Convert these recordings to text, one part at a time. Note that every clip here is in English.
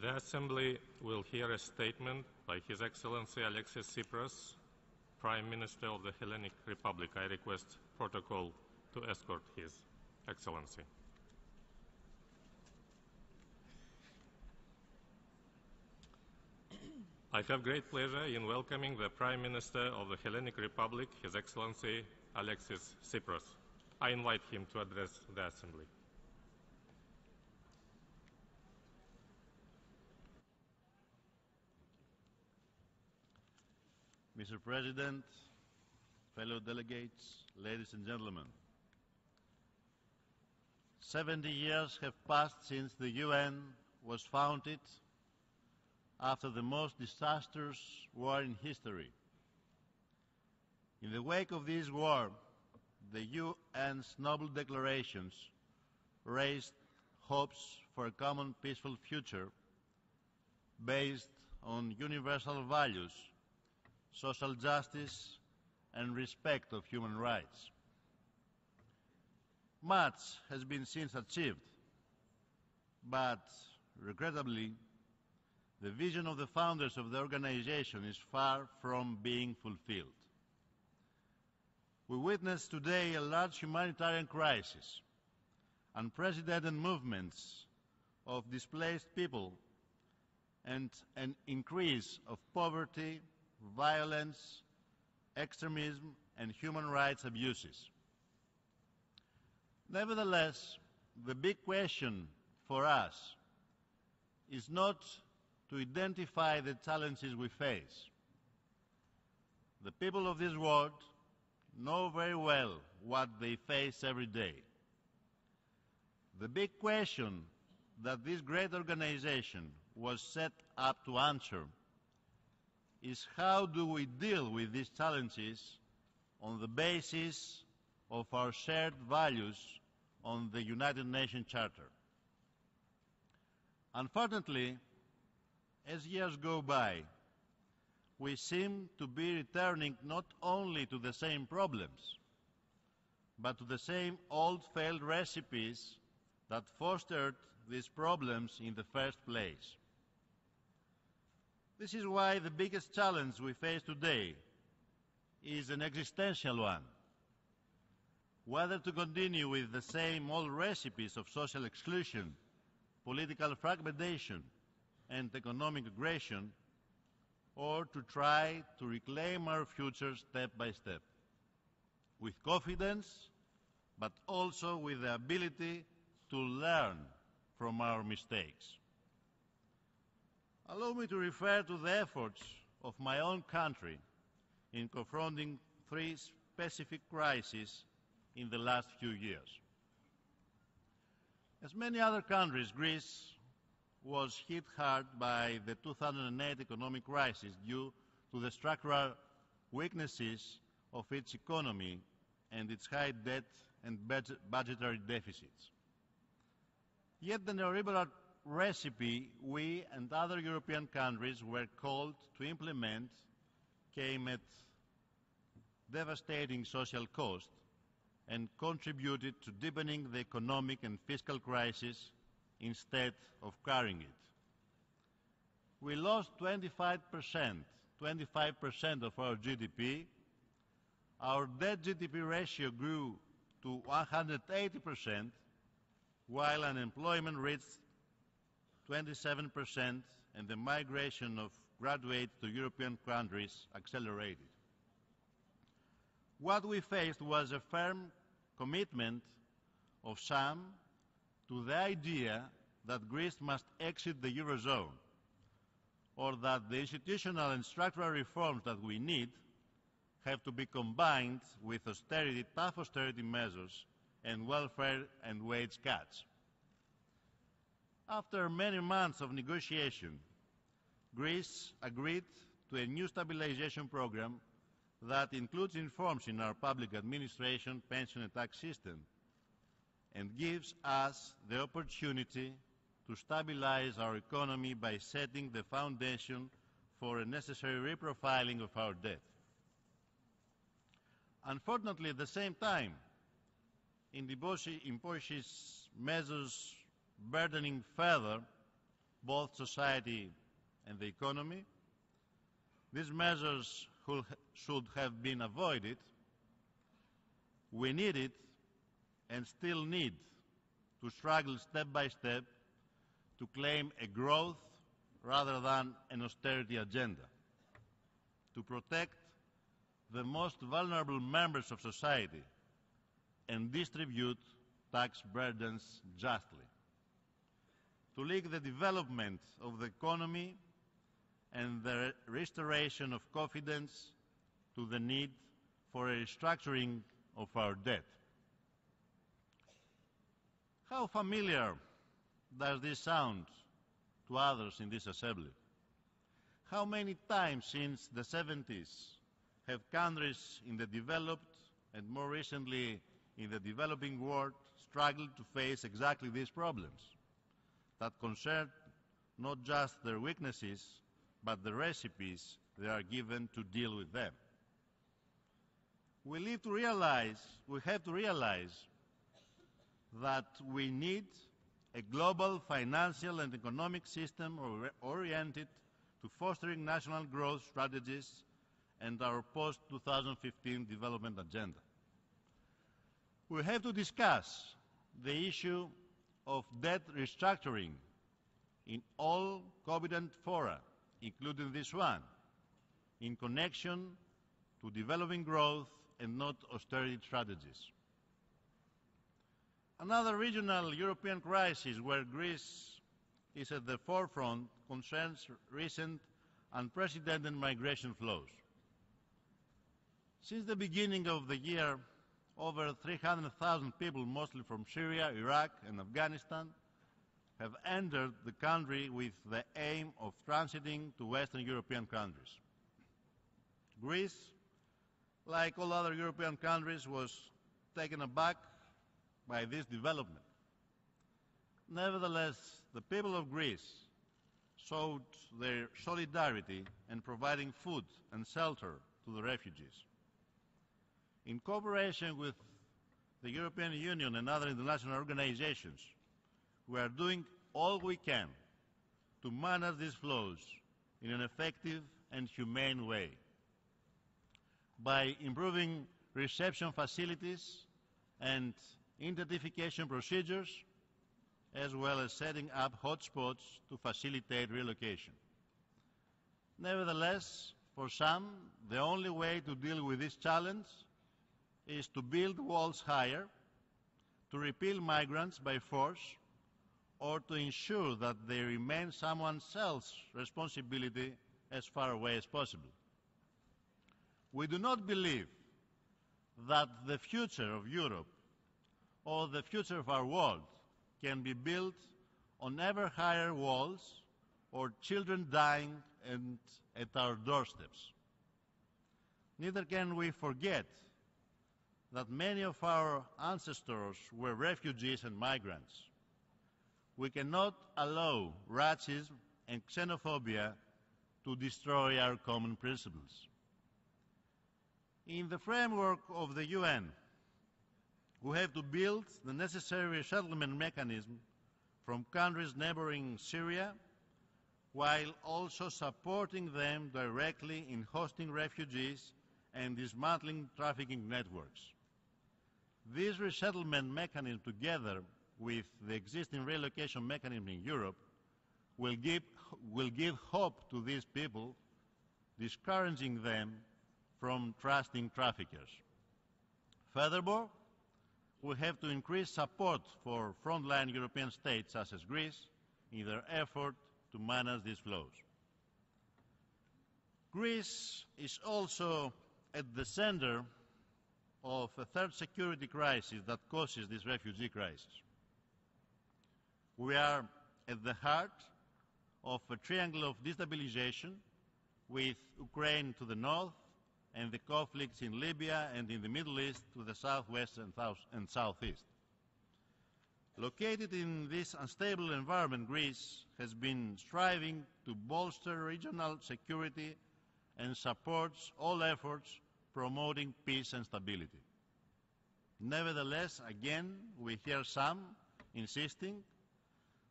The Assembly will hear a statement by His Excellency Alexis Tsipras, Prime Minister of the Hellenic Republic. I request protocol to escort His Excellency. I have great pleasure in welcoming the Prime Minister of the Hellenic Republic, His Excellency Alexis Tsipras. I invite him to address the Assembly. Mr. President, fellow delegates, ladies and gentlemen, 70 years have passed since the UN was founded after the most disastrous war in history. In the wake of this war, the UN's Noble Declarations raised hopes for a common peaceful future based on universal values, social justice, and respect of human rights. Much has been since achieved, but regrettably, the vision of the founders of the organization is far from being fulfilled. We witness today a large humanitarian crisis, unprecedented movements of displaced people, and an increase of poverty, violence, extremism, and human rights abuses. Nevertheless, the big question for us is not to identify the challenges we face. The people of this world know very well what they face every day. The big question that this great organization was set up to answer is how do we deal with these challenges on the basis of our shared values on the United Nations Charter. Unfortunately, as years go by, we seem to be returning not only to the same problems, but to the same old failed recipes that fostered these problems in the first place. This is why the biggest challenge we face today is an existential one. Whether to continue with the same old recipes of social exclusion, political fragmentation, and economic aggression, or to try to reclaim our future step by step, with confidence, but also with the ability to learn from our mistakes. Allow me to refer to the efforts of my own country in confronting three specific crises in the last few years. As many other countries, Greece was hit hard by the 2008 economic crisis due to the structural weaknesses of its economy and its high debt and budgetary deficits. Yet the neoliberal recipe we and other European countries were called to implement came at devastating social cost and contributed to deepening the economic and fiscal crisis instead of curing it. We lost 25% of our GDP. Our debt-GDP ratio grew to 180%, while unemployment reached 27% and the migration of graduates to European countries accelerated. What we faced was a firm commitment of some to the idea that Greece must exit the Eurozone, or that the institutional and structural reforms that we need have to be combined with austerity, tough austerity measures, and welfare and wage cuts. After many months of negotiation, Greece agreed to a new stabilization program that includes reforms in our public administration, pension and tax system, and gives us the opportunity to stabilize our economy by setting the foundation for a necessary reprofiling of our debt. Unfortunately, at the same time, it imposes measures burdening further both society and the economy. These measures should have been avoided. We needed and still need to struggle step by step to claim a growth rather than an austerity agenda, to protect the most vulnerable members of society and distribute tax burdens justly, to link the development of the economy and the restoration of confidence to the need for a restructuring of our debt. How familiar does this sound to others in this assembly? How many times since the 70s have countries in the developed and more recently in the developing world struggled to face exactly these problems that concern not just their weaknesses, but the recipes they are given to deal with them? We have to realize that we need a global financial and economic system oriented to fostering national growth strategies and our post-2015 development agenda. We have to discuss the issue of debt restructuring in all competent fora, including this one, in connection to developing growth and not austerity strategies. Another regional European crisis where Greece is at the forefront concerns recent unprecedented migration flows. Since the beginning of the year, over 300,000 people, mostly from Syria, Iraq, and Afghanistan, have entered the country with the aim of transiting to Western European countries. Greece, like all other European countries, was taken aback by this development. Nevertheless, the people of Greece showed their solidarity in providing food and shelter to the refugees. In cooperation with the European Union and other international organizations, we are doing all we can to manage these flows in an effective and humane way by improving reception facilities and identification procedures, as well as setting up hotspots to facilitate relocation. Nevertheless, for some, the only way to deal with this challenge is to build walls higher, to repel migrants by force, or to ensure that they remain someone else's responsibility as far away as possible. We do not believe that the future of Europe or the future of our world can be built on ever higher walls or children dying at our doorsteps. Neither can we forget that many of our ancestors were refugees and migrants. We cannot allow racism and xenophobia to destroy our common principles. In the framework of the UN, we have to build the necessary resettlement mechanism from countries neighboring Syria, while also supporting them directly in hosting refugees and dismantling trafficking networks. This resettlement mechanism, together with the existing relocation mechanism in Europe, will give hope to these people, discouraging them from trusting traffickers. Furthermore, we have to increase support for frontline European states such as Greece in their effort to manage these flows. Greece is also at the center of a third security crisis that causes this refugee crisis. We are at the heart of a triangle of destabilization with Ukraine to the north and the conflicts in Libya and in the Middle East to the southwest and southeast. Located in this unstable environment, Greece has been striving to bolster regional security and supports all efforts promoting peace and stability. Nevertheless, again, we hear some insisting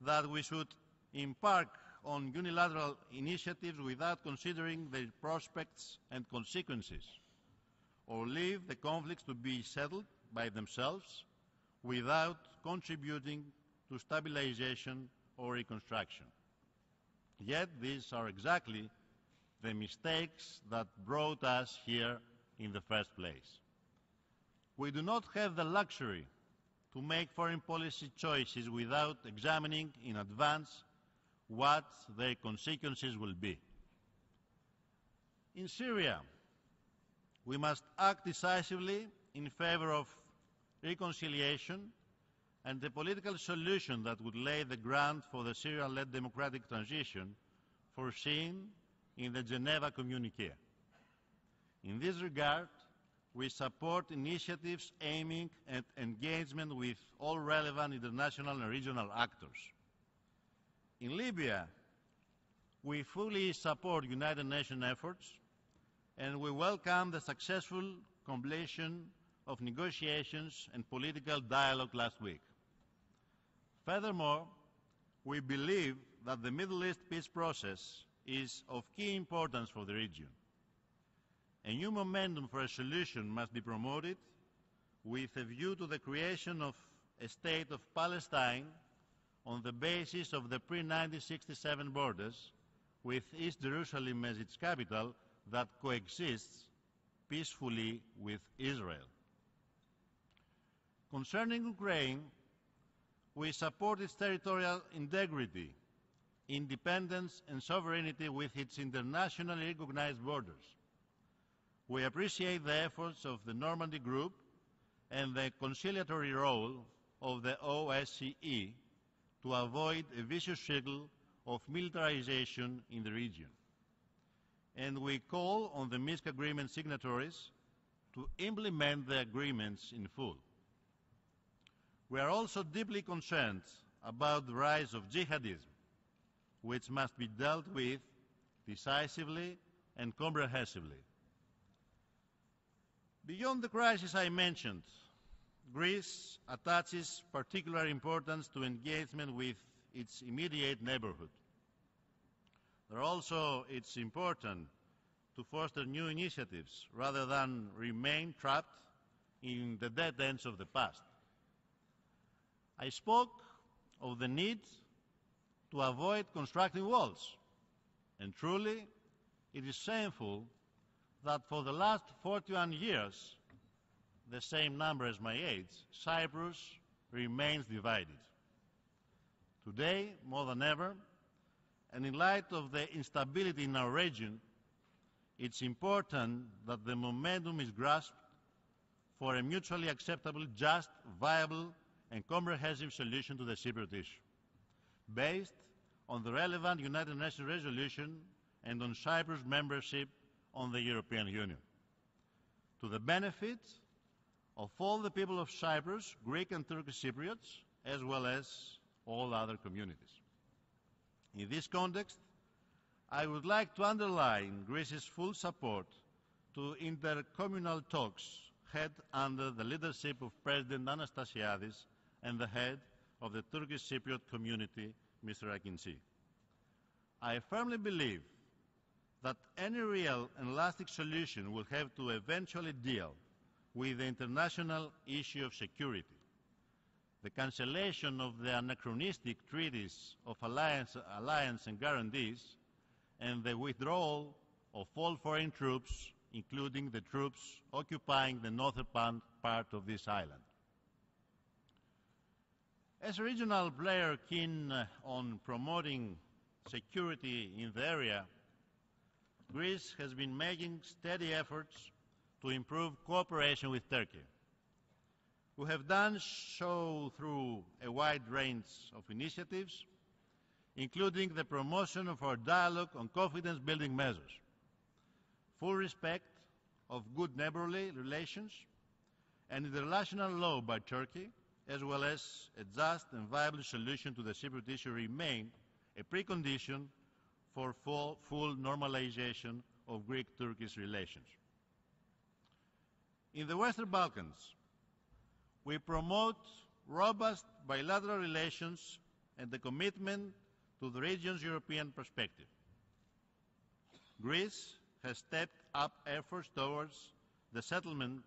that we should embark on unilateral initiatives without considering their prospects and consequences, or leave the conflicts to be settled by themselves without contributing to stabilization or reconstruction. Yet these are exactly the mistakes that brought us here in the first place. We do not have the luxury to make foreign policy choices without examining in advance what their consequences will be. In Syria, we must act decisively in favor of reconciliation and a political solution that would lay the ground for the Syrian-led democratic transition foreseen in the Geneva Communiqué. In this regard, we support initiatives aiming at engagement with all relevant international and regional actors. In Libya, we fully support United Nations efforts, and we welcome the successful completion of negotiations and political dialogue last week. Furthermore, we believe that the Middle East peace process is of key importance for the region. A new momentum for a solution must be promoted with a view to the creation of a state of Palestine on the basis of the pre-1967 borders, with East Jerusalem as its capital, that coexists peacefully with Israel. Concerning Ukraine, we support its territorial integrity, independence and sovereignty with its internationally recognized borders. We appreciate the efforts of the Normandy Group and the conciliatory role of the OSCE to avoid a vicious cycle of militarization in the region. And we call on the Minsk Agreement signatories to implement the agreements in full. We are also deeply concerned about the rise of jihadism, which must be dealt with decisively and comprehensively. Beyond the crisis I mentioned, Greece attaches particular importance to engagement with its immediate neighborhood. Also, it's important to foster new initiatives rather than remain trapped in the dead ends of the past. I spoke of the need to avoid constructing walls, and truly it is shameful that for the last 41 years, the same number as my age, Cyprus remains divided. Today, more than ever, and in light of the instability in our region, it's important that the momentum is grasped for a mutually acceptable, just, viable, and comprehensive solution to the Cypriot issue, based on the relevant United Nations resolution and on Cyprus' membership on the European Union, to the benefit of all the people of Cyprus, Greek and Turkish Cypriots, as well as all other communities. In this context, I would like to underline Greece's full support to intercommunal talks held under the leadership of President Anastasiadis and the head of the Turkish Cypriot community, Mr. Akinci. I firmly believe that any real and lasting solution will have to eventually deal with the international issue of security. The cancellation of the anachronistic treaties of alliance and guarantees, and the withdrawal of all foreign troops, including the troops occupying the northern part of this island. As a regional player keen on promoting security in the area, Greece has been making steady efforts to improve cooperation with Turkey. We have done so through a wide range of initiatives, including the promotion of our dialogue on confidence-building measures, full respect of good neighborly relations, and international law by Turkey, as well as a just and viable solution to the Cypriot issue, remain a precondition for full normalization of Greek-Turkish relations. In the Western Balkans, we promote robust bilateral relations and the commitment to the region's European perspective. Greece has stepped up efforts towards the settlement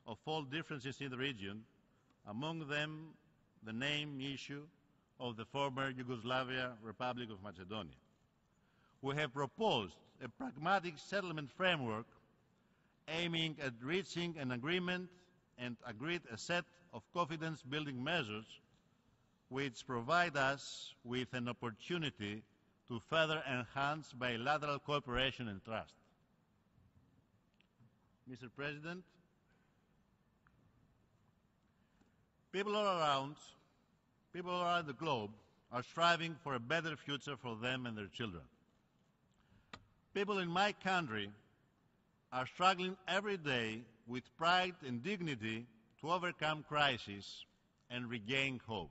of all differences in the region, among them the name issue of the former Yugoslavia Republic of Macedonia. We have proposed a pragmatic settlement framework aiming at reaching an agreement and agreed a set of confidence-building measures which provide us with an opportunity to further enhance bilateral cooperation and trust. Mr. President, people all around the globe are striving for a better future for them and their children. People in my country are struggling every day with pride and dignity to overcome crises and regain hope.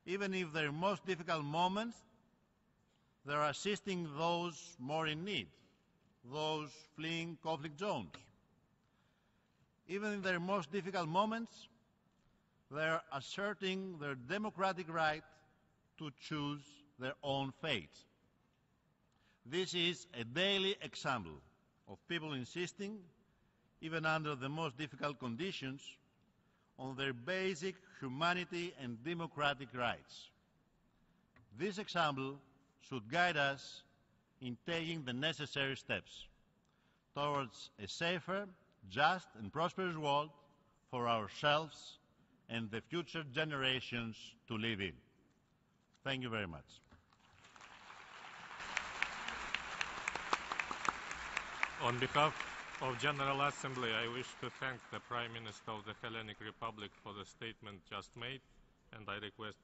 Even if their most difficult moments, they are assisting those more in need, those fleeing conflict zones. Even in their most difficult moments, they are asserting their democratic right to choose their own fate. This is a daily example of people insisting, even under the most difficult conditions, on their basic humanity and democratic rights. This example should guide us in taking the necessary steps towards a safer, just and prosperous world for ourselves and the future generations to live in. Thank you very much. On behalf of General Assembly, I wish to thank the Prime Minister of the Hellenic Republic for the statement just made, and I request